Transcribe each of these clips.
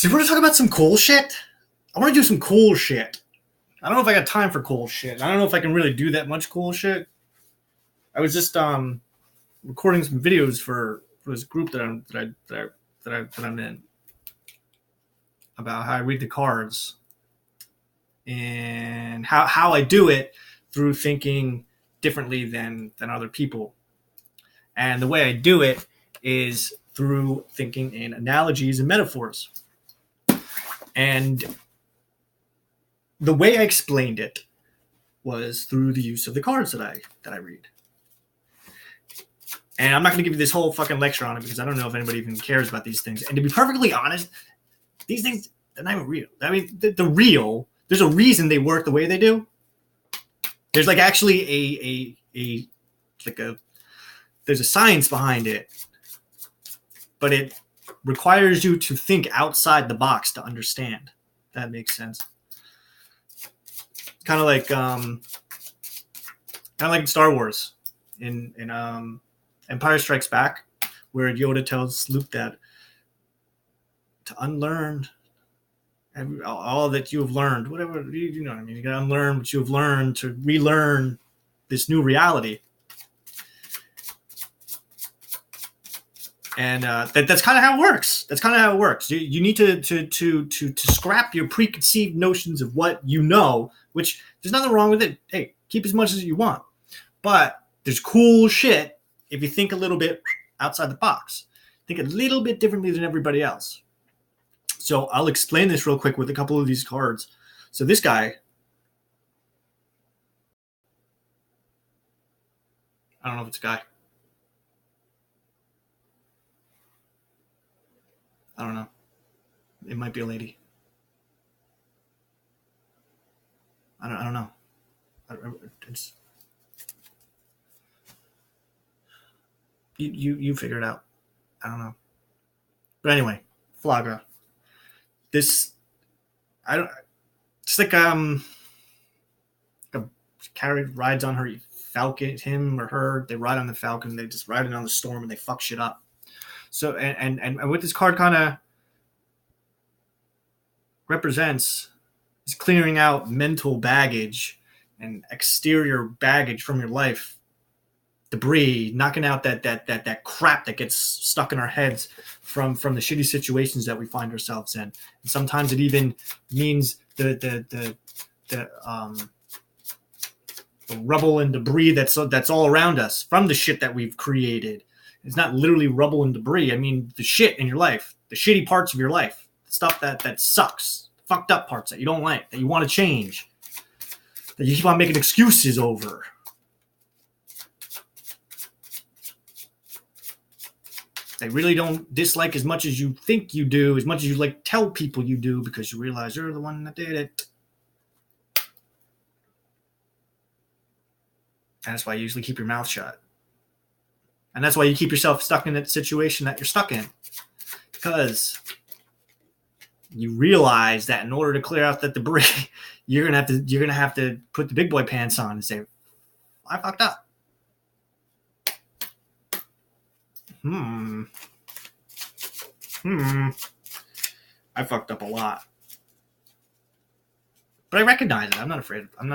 So you want to talk about some cool shit? I want to do some cool shit. I don't know if I got time for cool shit. I don't know if I can really do that much cool shit. I was just recording some videos for this group that I'm in about how I read the cards and how I do it through thinking differently than other people. And the way I do it is through thinking in analogies and metaphors. And the way I explained it was through the use of the cards that I read. And I'm not going to give you this whole fucking lecture on it because I don't know if anybody even cares about these things. And to be perfectly honest, these things, they're not even real. I mean, the real, there's a reason they work the way they do. There's like actually there's a science behind it. But it requires you to think outside the box to understand. That makes sense. Kind of like in Star Wars, in Empire Strikes Back, where Yoda tells Luke that to unlearn all that you have learned, whatever, you know what I mean. You got to unlearn what you have learned to relearn this new reality. And that's kind of how it works. That's kind of how it works. You need to scrap your preconceived notions of what you know, which there's nothing wrong with it. Hey, keep as much as you want. But there's cool shit if you think a little bit outside the box. Think a little bit differently than everybody else. So I'll explain this real quick with a couple of these cards. So this guy, I don't know if it's a guy. I don't know. It might be a lady. I don't know. It's, you figure it out. I don't know. But anyway, Flaga. This, I don't. It's like a carry rides on her falcon, him or her. They ride on the falcon. They just ride it on the storm and they fuck shit up. So and what this card kind of represents is clearing out mental baggage and exterior baggage from your life, debris, knocking out that crap that gets stuck in our heads from the shitty situations that we find ourselves in. And sometimes it even means the rubble and debris that's all around us from the shit that we've created. It's not literally rubble and debris. I mean, the shit in your life, the shitty parts of your life, stuff that sucks, fucked up parts that you don't like, that you want to change, that you keep on making excuses over. They really don't dislike as much as you think you do, as much as you like tell people you do, because you realize you're the one that did it. And that's why you usually keep your mouth shut. And that's why you keep yourself stuck in that situation that you're stuck in. Because you realize that in order to clear out that debris, you're gonna have to put the big boy pants on and say, I fucked up. I fucked up a lot. But I recognize it. I'm not afraid of fucking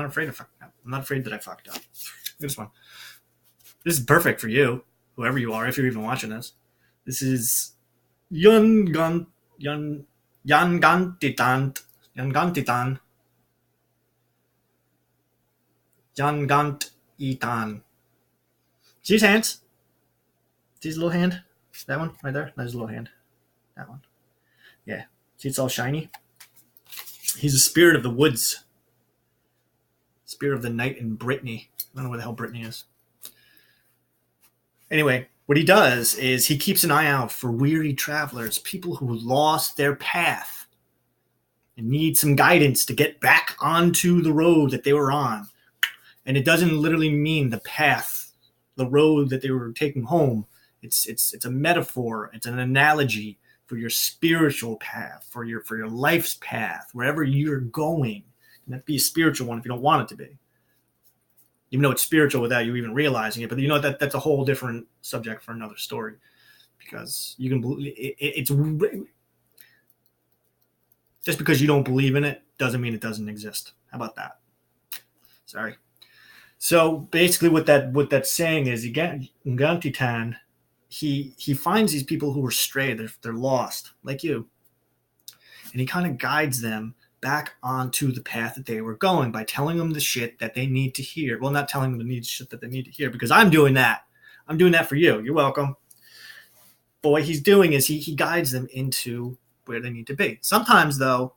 up. I'm not afraid that I fucked up. This one. This is perfect for you, whoever you are, if you're even watching this. This is Yangantitan. See his hands? See his little hand? That one right there? That's his little hand. That one. Yeah. See, it's all shiny. He's a spirit of the woods. Spirit of the night in Brittany. I don't know where the hell Brittany is. Anyway, what he does is he keeps an eye out for weary travelers, people who lost their path and need some guidance to get back onto the road that they were on. And it doesn't literally mean the path, the road that they were taking home. It's a metaphor. It's an analogy for your spiritual path, for your life's path, wherever you're going. And that be a spiritual one if you don't want it to be. Even though it's spiritual without you even realizing it. But you know that's a whole different subject for another story. Because you can believe it's Just because you don't believe in it doesn't mean it doesn't exist. How about that? Sorry. So basically, what that's saying is, Ngantitan, he finds these people who are stray, they're lost, like you, and he kind of guides them back onto the path that they were going by telling them the shit that they need to hear. Well, not telling them the shit that they need to hear, because I'm doing that. I'm doing that for you. You're welcome. But what he's doing is he guides them into where they need to be. Sometimes, though,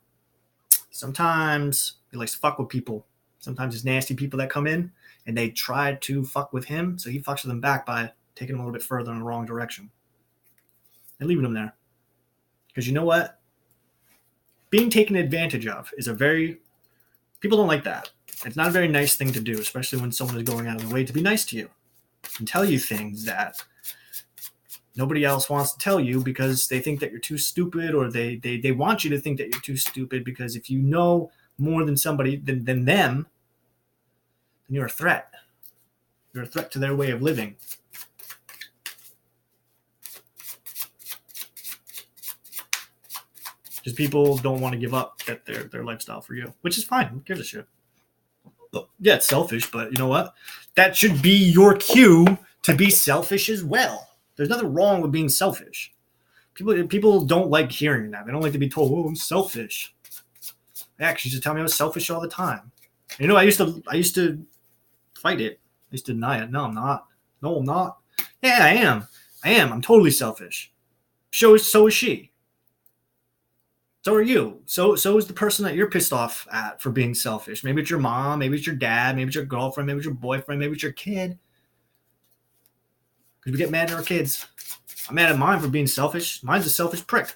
he likes to fuck with people. Sometimes it's nasty people that come in and they try to fuck with him, so he fucks with them back by taking them a little bit further in the wrong direction and leaving them there. Because you know what? Being taken advantage of is people don't like that. It's not a very nice thing to do, especially when someone is going out of their way to be nice to you and tell you things that nobody else wants to tell you because they think that you're too stupid, or they want you to think that you're too stupid, because if you know more than somebody than them, then you're a threat. You're a threat to their way of living. Because people don't want to give up their lifestyle for you, which is fine. Who gives a shit? Yeah, it's selfish, but you know what? That should be your cue to be selfish as well. There's nothing wrong with being selfish. People don't like hearing that. They don't like to be told, "Oh, I'm selfish." They actually just tell me I was selfish all the time. You know, I used to fight it. I used to deny it. No, I'm not. No, I'm not. Yeah, I am. I'm totally selfish. So is she. So are you. So is the person that you're pissed off at for being selfish. Maybe it's your mom. Maybe it's your dad. Maybe it's your girlfriend. Maybe it's your boyfriend. Maybe it's your kid. Because we get mad at our kids. I'm mad at mine for being selfish. Mine's a selfish prick.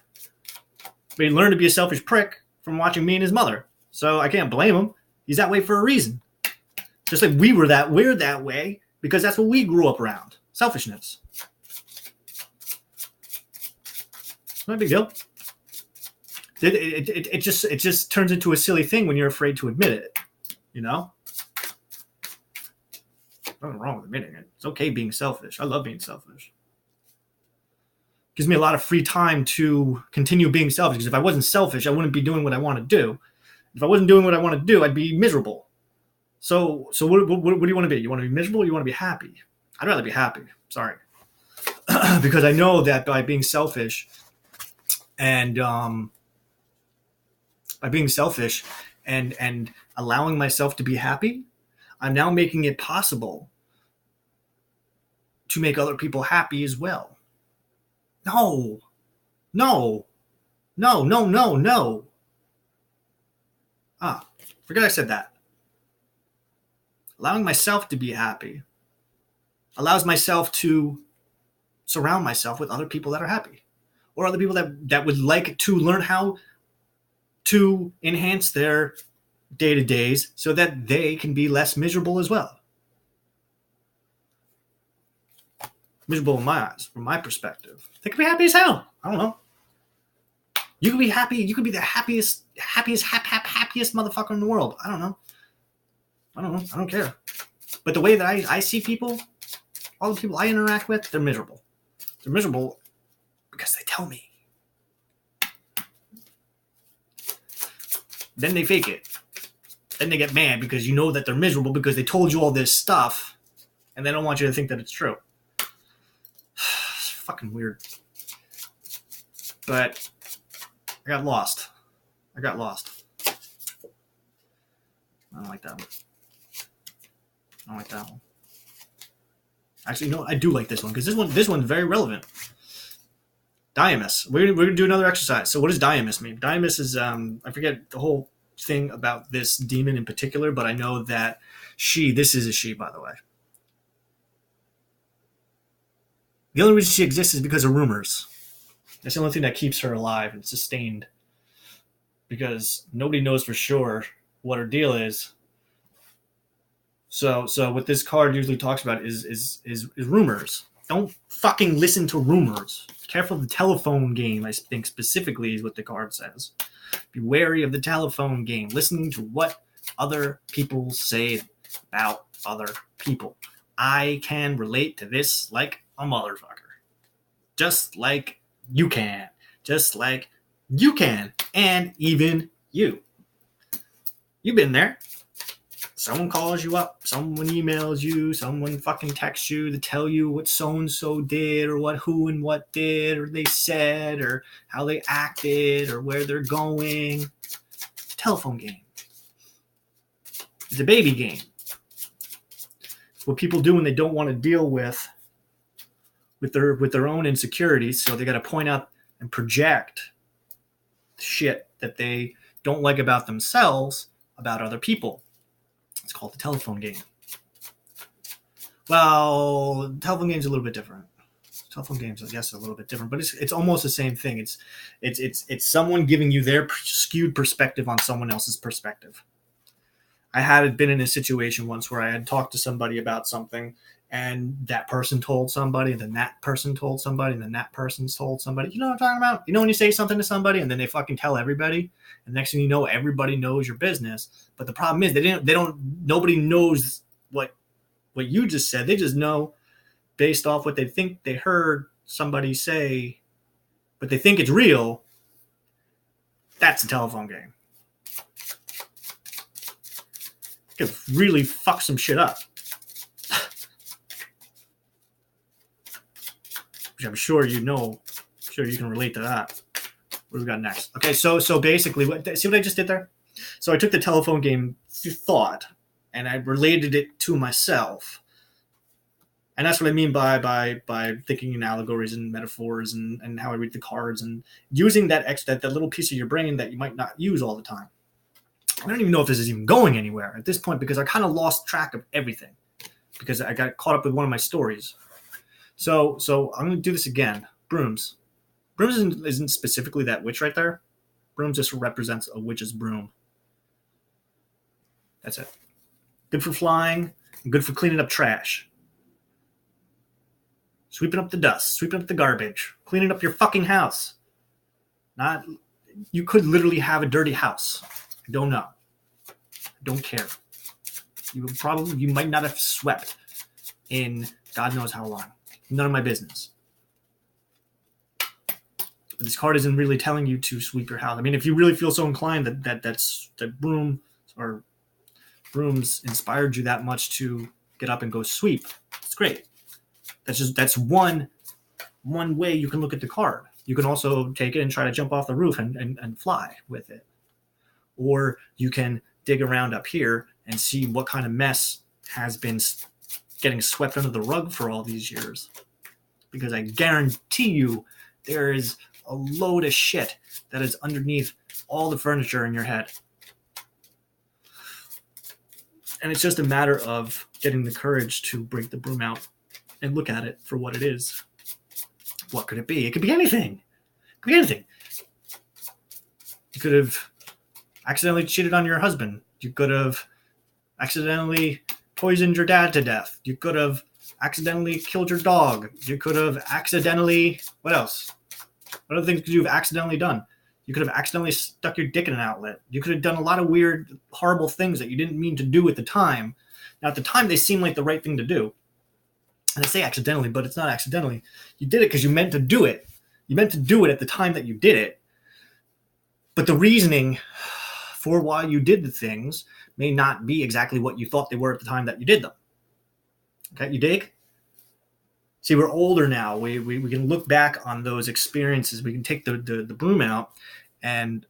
But he learned to be a selfish prick from watching me and his mother. So I can't blame him. He's that way for a reason. Just like we're that way because that's what we grew up around. Selfishness. Not a big deal. It just turns into a silly thing when you're afraid to admit it. You know? Nothing wrong with admitting it. It's okay being selfish. I love being selfish. Gives me a lot of free time to continue being selfish, because if I wasn't selfish, I wouldn't be doing what I want to do. If I wasn't doing what I want to do, I'd be miserable. So what do you want to be? You want to be miserable or you want to be happy? I'd rather be happy. Sorry. Because I know that by being selfish and allowing myself to be happy, I'm now making it possible to make other people happy as well. No. Forget I said that. Allowing myself to be happy allows myself to surround myself with other people that are happy, or other people that would like to learn how to enhance their day-to-days so that they can be less miserable as well. Miserable in my eyes, from my perspective. They could be happy as hell. I don't know. You could be happy. You could be the happiest motherfucker in the world. I don't know. I don't care. But the way that I see people, all the people I interact with, they're miserable. They're miserable because they tell me. Then they fake it. Then they get mad because you know that they're miserable because they told you all this stuff and they don't want you to think that it's true. It's fucking weird. But I got lost. I don't like that one. Actually, no, I do like this one because this one's very relevant. Diamus. We're gonna do another exercise. So what does Diamus mean? Diamus is I forget the whole thing about this demon in particular, but I know that this is a she, by the way. The only reason she exists is because of rumors. That's the only thing that keeps her alive and sustained. Because nobody knows for sure what her deal is. So what this card usually talks about is rumors. Don't fucking listen to rumors. Careful of the telephone game, I think specifically is what the card says. Be wary of the telephone game. Listening to what other people say about other people. I can relate to this like a motherfucker. Just like you can. And even You've been there. Someone calls you up, someone emails you, someone fucking texts you to tell you what so-and-so did, or what who and what did, or they said, or how they acted, or where they're going. It's a telephone game. It's a baby game. It's what people do when they don't want to deal with their own insecurities, so they got to point out and project shit that they don't like about themselves about other people. It's called the telephone game. Well, telephone game's a little bit different. Telephone games, I guess, are a little bit different, but it's almost the same thing. It's someone giving you their skewed perspective on someone else's perspective. I had been in a situation once where I had talked to somebody about something, and that person told somebody, and then that person told somebody, and then that person told somebody. You know what I'm talking about? You know when you say something to somebody, and then they fucking tell everybody, and next thing you know, everybody knows your business. But the problem is nobody knows what you just said. They just know based off what they think they heard somebody say, but they think it's real. That's a telephone game. It could really fuck some shit up. Which I'm sure you know. I'm sure you can relate to that. What do we got next? Okay, so basically, see what I just did there? So I took the telephone game thought and I related it to myself. And that's what I mean by thinking in allegories and metaphors and how I read the cards and using that little piece of your brain that you might not use all the time. I don't even know if this is even going anywhere at this point because I kind of lost track of everything because I got caught up with one of my stories. So I'm going to do this again. Brooms. Brooms isn't specifically that witch right there. Broom just represents a witch's broom. That's it. Good for flying and good for cleaning up trash. Sweeping up the dust, sweeping up the garbage, cleaning up your fucking house. You could literally have a dirty house. I don't know. I don't care. You might not have swept in God knows how long. None of my business. But this card isn't really telling you to sweep your house. I mean, if you really feel so inclined that brooms inspired you that much to get up and go sweep, it's great. That's one way you can look at the card. You can also take it and try to jump off the roof and fly with it. Or you can dig around up here and see what kind of mess has been getting swept under the rug for all these years. Because I guarantee you there is a load of shit that is underneath all the furniture in your head. And it's just a matter of getting the courage to break the broom out and look at it for what it is. What could it be? It could be anything. It could be anything. You could have accidentally cheated on your husband. You could have accidentally poisoned your dad to death. You could have accidentally killed your dog. You could have accidentally... What else? What other things could you have accidentally done? You could have accidentally stuck your dick in an outlet. You could have done a lot of weird, horrible things that you didn't mean to do at the time. Now, at the time, they seem like the right thing to do. And I say accidentally, but it's not accidentally. You did it because you meant to do it. You meant to do it at the time that you did it. But the reasoning for why you did the things may not be exactly what you thought they were at the time that you did them. Okay, you dig? See, we're older now. We can look back on those experiences. We can take the broom out, and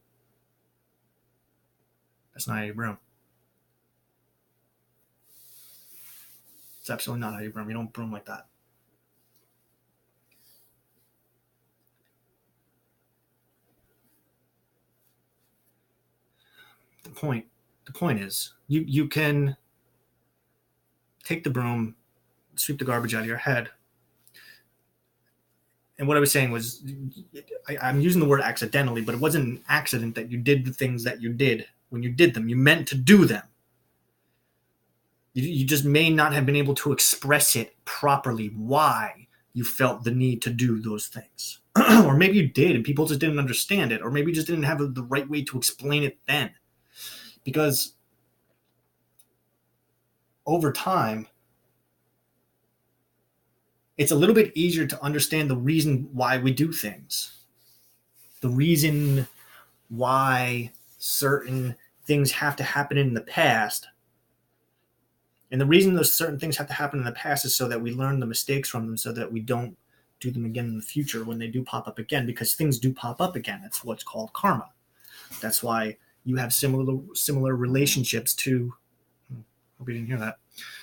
that's not how you broom. It's absolutely not how you broom. You don't broom like that. The point is, you can take the broom, sweep the garbage out of your head. And what I was saying was, I'm using the word accidentally, but it wasn't an accident that you did the things that you did when you did them. You meant to do them. You just may not have been able to express it properly why you felt the need to do those things. Or maybe you did and people just didn't understand it. Or maybe you just didn't have the right way to explain it then. Because over time, it's a little bit easier to understand the reason why we do things. The reason why certain things have to happen in the past. And the reason those certain things have to happen in the past is so that we learn the mistakes from them, so that we don't do them again in the future when they do pop up again, because things do pop up again. That's what's called karma. That's why you have similar relationships to, hope you didn't hear that.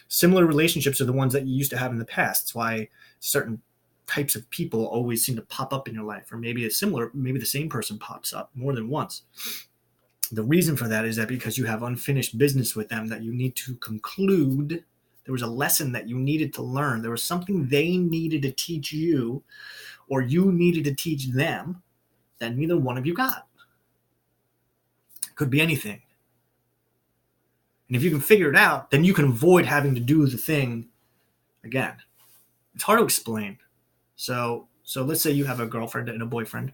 Similar relationships are the ones that you used to have in the past. That's why certain types of people always seem to pop up in your life, or maybe the same person pops up more than once. The reason for that is that because you have unfinished business with them that you need to conclude. There was a lesson that you needed to learn. There was something they needed to teach you, or you needed to teach them, that neither one of you got. It could be anything. And if you can figure it out, then you can avoid having to do the thing again. It's hard to explain. So let's say you have a girlfriend and a boyfriend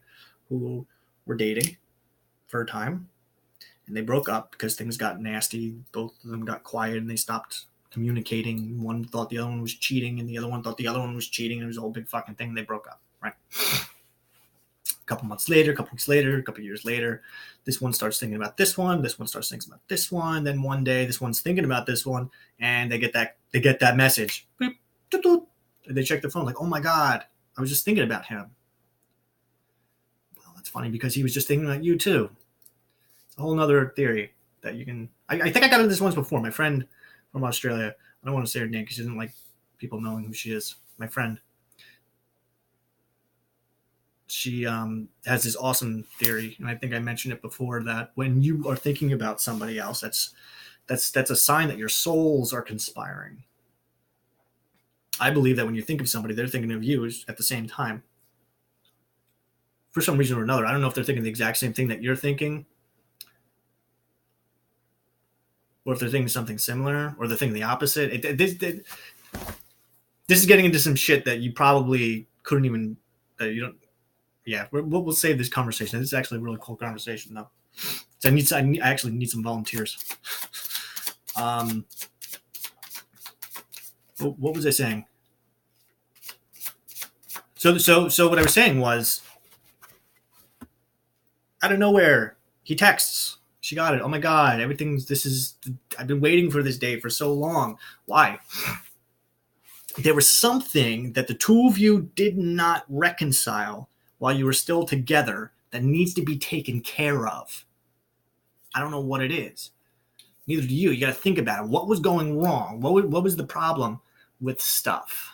who were dating for a time, and they broke up because things got nasty. Both of them got quiet and they stopped communicating. One thought the other one was cheating, and the other one thought the other one was cheating. It was a whole big fucking thing. They broke up, right? A couple months later, a couple weeks later, a couple years later, this one starts thinking about this one starts thinking about this one. Then one day, this one's thinking about this one, and they get that message. Beep, doot, doot. They check their phone, like, oh my God, I was just thinking about him. Well, that's funny because he was just thinking about you too. It's a whole nother theory that you can. I think I got into this once before. My friend from Australia, I don't want to say her name because she doesn't like people knowing who she is. My friend. She has this awesome theory, and I think I mentioned it before, that when you are thinking about somebody else, that's a sign that your souls are conspiring. I believe that when you think of somebody, they're thinking of you at the same time. For some reason or another, I don't know if they're thinking the exact same thing that you're thinking, or if they're thinking something similar, or they're thinking the opposite. This is getting into some shit that you probably couldn't even, that you don't. Yeah, we'll save this conversation. This is actually a really cool conversation, though. So I actually need some volunteers. What was I saying? So what I was saying was, out of nowhere, he texts. She got it. Oh my God, I've been waiting for this day for so long. Why? There was something that the two of you did not reconcile while you were still together that needs to be taken care of. I don't know what it is. Neither do you. You got to think about it. What was going wrong? What was the problem with stuff?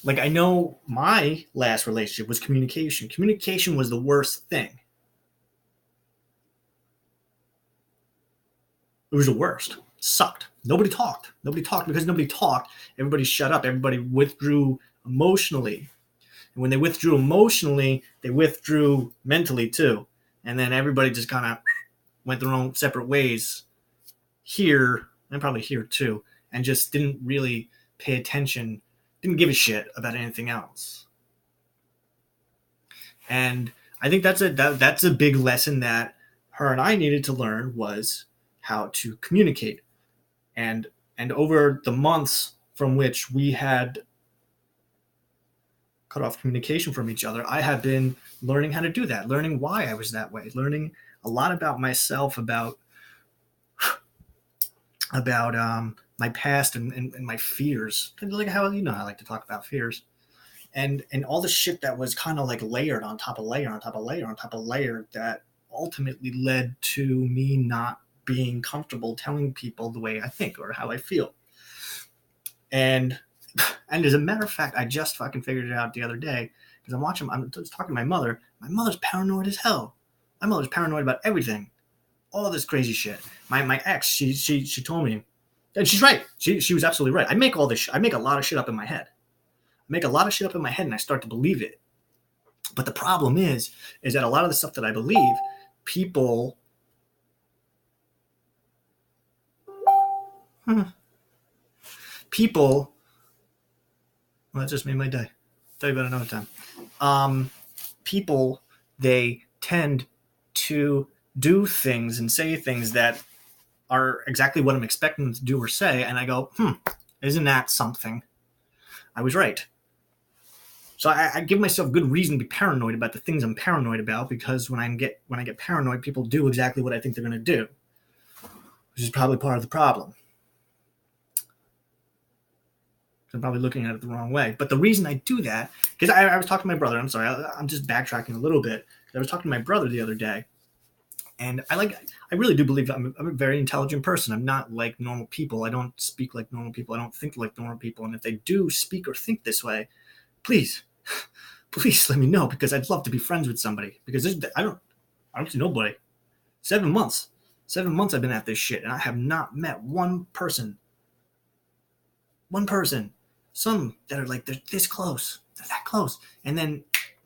Like, I know my last relationship was communication. Communication was the worst thing. It was the worst. It sucked. Nobody talked. Because nobody talked, everybody shut up. Everybody withdrew emotionally. And when they withdrew emotionally, they withdrew mentally too. And then everybody just kind of went their own separate ways here, and probably here too, and just didn't really pay attention, didn't give a shit about anything else. And I think that's a big lesson that her and I needed to learn, was how to communicate. And over the months from which we had cut off communication from each other, I have been learning how to do that, learning why I was that way, learning a lot about myself, about my past and my fears. Like how I like to talk about fears, and all the shit that was kind of like layered on top of layer on top of layer on top of layer, that ultimately led to me not being comfortable telling people the way I think or how I feel. And as a matter of fact, I just fucking figured it out the other day, because I'm just talking to my mother. My mother's paranoid as hell. My mother's paranoid about everything. All this crazy shit. My ex, she told me, and she's right. She was absolutely right. I make a lot of shit up in my head. And I start to believe it. But the problem is that a lot of the stuff that I believe, people well, that just made my day. Tell you about another time. People, they tend to do things and say things that are exactly what I'm expecting them to do or say, and I go, isn't that something? I was right. So I give myself good reason to be paranoid about the things I'm paranoid about, because when I get paranoid, people do exactly what I think they're going to do, which is probably part of the problem. I'm probably looking at it the wrong way. But the reason I do that, because I was talking to my brother. I'm sorry, I'm just backtracking a little bit. I was talking to my brother the other day, and I really do believe I'm a very intelligent person. I'm not like normal people. I don't speak like normal people. I don't think like normal people. And if they do speak or think this way, please, please let me know, because I'd love to be friends with somebody. Because I don't see nobody. 7 months. 7 months I've been at this shit, and I have not met one person. One person. Some that are like, they're this close. They're that close. And then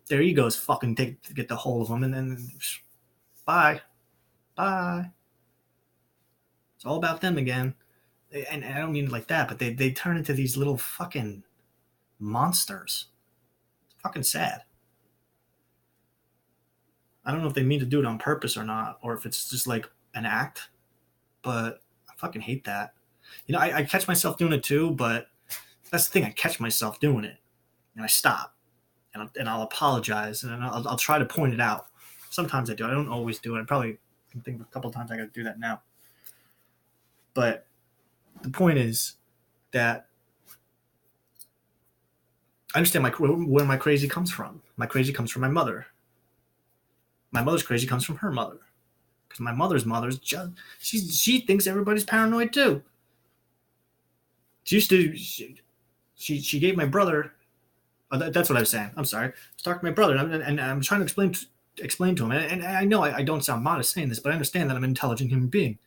their egos fucking get the hold of them, and then bye. Bye. It's all about them again. And I don't mean it like that, but they turn into these little fucking monsters. It's fucking sad. I don't know if they mean to do it on purpose or not, or if it's just like an act, but I fucking hate that. You know, I catch myself doing it too, but that's the thing. I catch myself doing it, and I stop, and I'll apologize, and I'll try to point it out. Sometimes I do. I don't always do it. I probably can think of a couple of times I got to do that now. But the point is that I understand where my crazy comes from. My crazy comes from my mother. My mother's crazy comes from her mother, because my mother's just she thinks everybody's paranoid too. She gave my brother. Oh, that's what I was saying. I'm sorry. I was talking to my brother, and I'm trying to explain to him. And I know I don't sound modest saying this, but I understand that I'm an intelligent human being.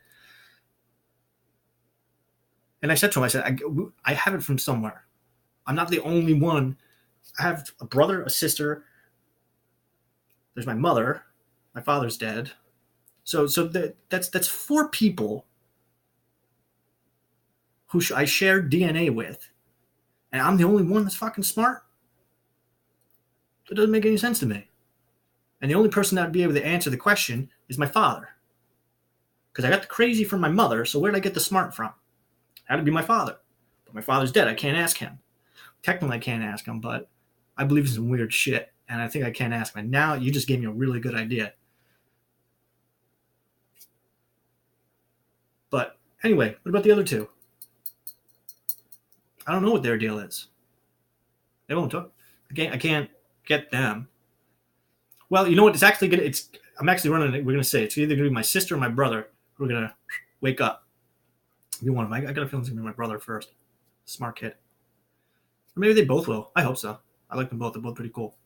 And I said to him, I said, I have it from somewhere. I'm not the only one. I have a brother, a sister. There's my mother. My father's dead. So that's 4 people who I share DNA with, and I'm the only one that's fucking smart. That doesn't make any sense to me. And the only person that would be able to answer the question is my father, because I got the crazy from my mother. So where did I get the smart from? It had to be my father. But my father's dead. I can't ask him. Technically, I can't ask him, but I believe in some weird shit, and I think I can't ask him. And now you just gave me a really good idea. But anyway, what about the other 2? I don't know what their deal is. They won't talk. I can't get them. Well, you know what? It's actually gonna. I'm actually running it. We're gonna say it's either gonna be my sister or my brother who are gonna wake up. Be one of them. I got a feeling it's gonna be my brother first. Smart kid. Or maybe they both will. I hope so. I like them both. They're both pretty cool.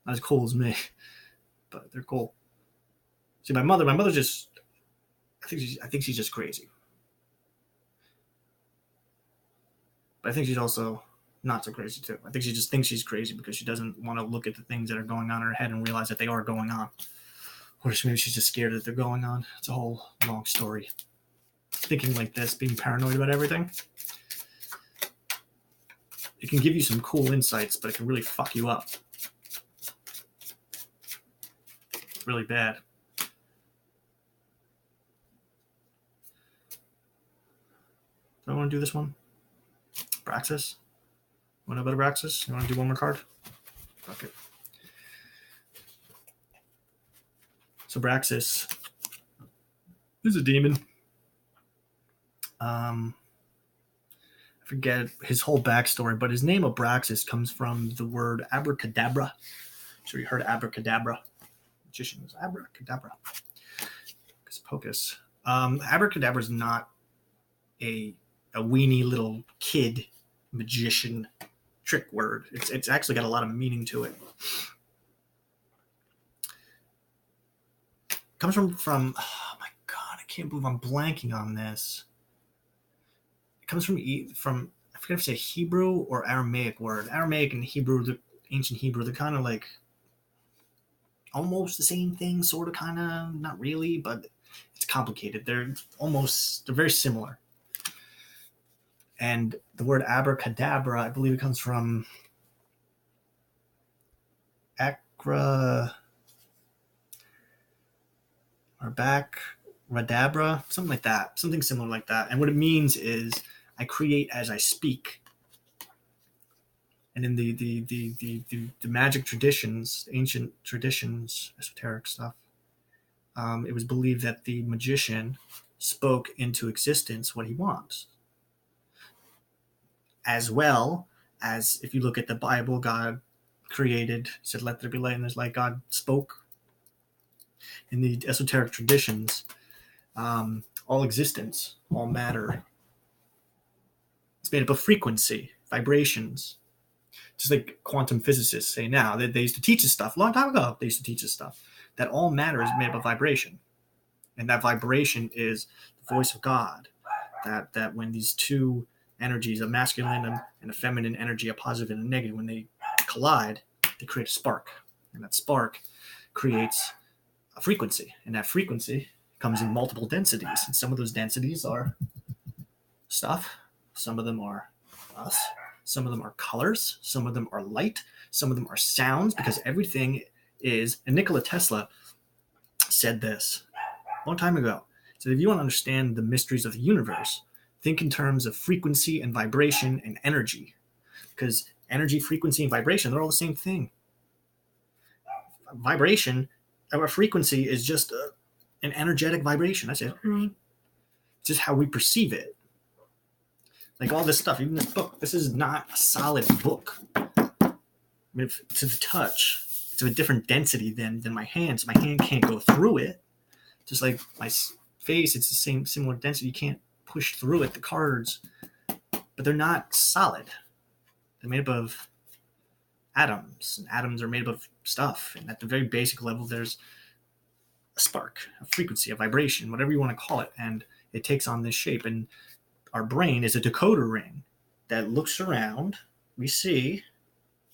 Not as cool as me, but they're cool. See, my mother's just. I think she's just crazy. But I think she's also not so crazy too. I think she just thinks she's crazy because she doesn't want to look at the things that are going on in her head and realize that they are going on. Or maybe she's just scared that they're going on. It's a whole long story. Thinking like this, being paranoid about everything, it can give you some cool insights, but it can really fuck you up. Really bad. Do I want to do this one? Braxis? Want to know about Abraxas? You want to do one more card? Okay. So Braxis is a demon. I forget his whole backstory, but his name Abraxas comes from the word abracadabra. I'm sure you heard abracadabra. Magician was abracadabra. Hocus pocus. Abracadabra is not a weenie little kid magician trick word. It's actually got a lot of meaning to it. It comes from oh my god, I can't believe I'm blanking on this. It comes from I forget if it's a Hebrew or Aramaic word. Aramaic and Hebrew, the ancient Hebrew, they're kind of like almost the same thing, sort of, kind of, not really, but it's complicated. They're very similar. And the word abracadabra, I believe it comes from acra or radabra, something like that, something similar like that. And what it means is I create as I speak. And in the magic traditions, ancient traditions, esoteric stuff, it was believed that the magician spoke into existence what he wants. As well as if you look at the Bible, God created, said, "Let there be light," and there's light. God spoke. In the esoteric traditions, all existence, all matter, it's made up of frequency, vibrations. Just like quantum physicists say now, they used to teach us stuff a long time ago. They used to teach us stuff that all matter is made up of vibration, and that vibration is the voice of God. That when these two energies, a masculine and a feminine energy, a positive and a negative, when they collide, they create a spark, and that spark creates a frequency, and that frequency comes in multiple densities, and some of those densities are stuff, some of them are us, some of them are colors, some of them are light, some of them are sounds, because everything is. And Nikola Tesla said this a long time ago. So if you want to understand the mysteries of the universe, think in terms of frequency and vibration and energy, because energy, frequency, and vibration, they're all the same thing. Vibration, our frequency is just an energetic vibration. That's it. It's just how we perceive it. Like all this stuff, even this book, this is not a solid book. I mean, to the touch, it's of a different density than my hand, so my hand can't go through it. Just like my face, it's the same similar density. You can't push through it, the cards, but they're not solid. They're made up of atoms, and atoms are made up of stuff. And at the very basic level, there's a spark, a frequency, a vibration, whatever you want to call it, and it takes on this shape. And our brain is a decoder ring that looks around. We see,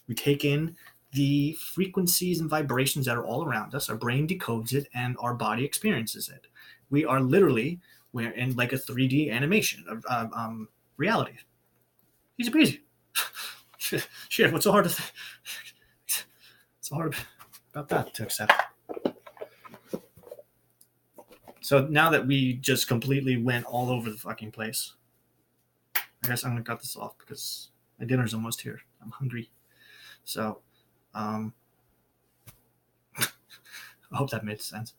we take in the frequencies and vibrations that are all around us. Our brain decodes it, and our body experiences it. We are literally, we're in like a 3D animation of reality. Easy breezy. Shit, what's so hard to what's so hard about that to accept? So now that we just completely went all over the fucking place, I guess I'm gonna cut this off because my dinner's almost here. I'm hungry. So I hope that made sense.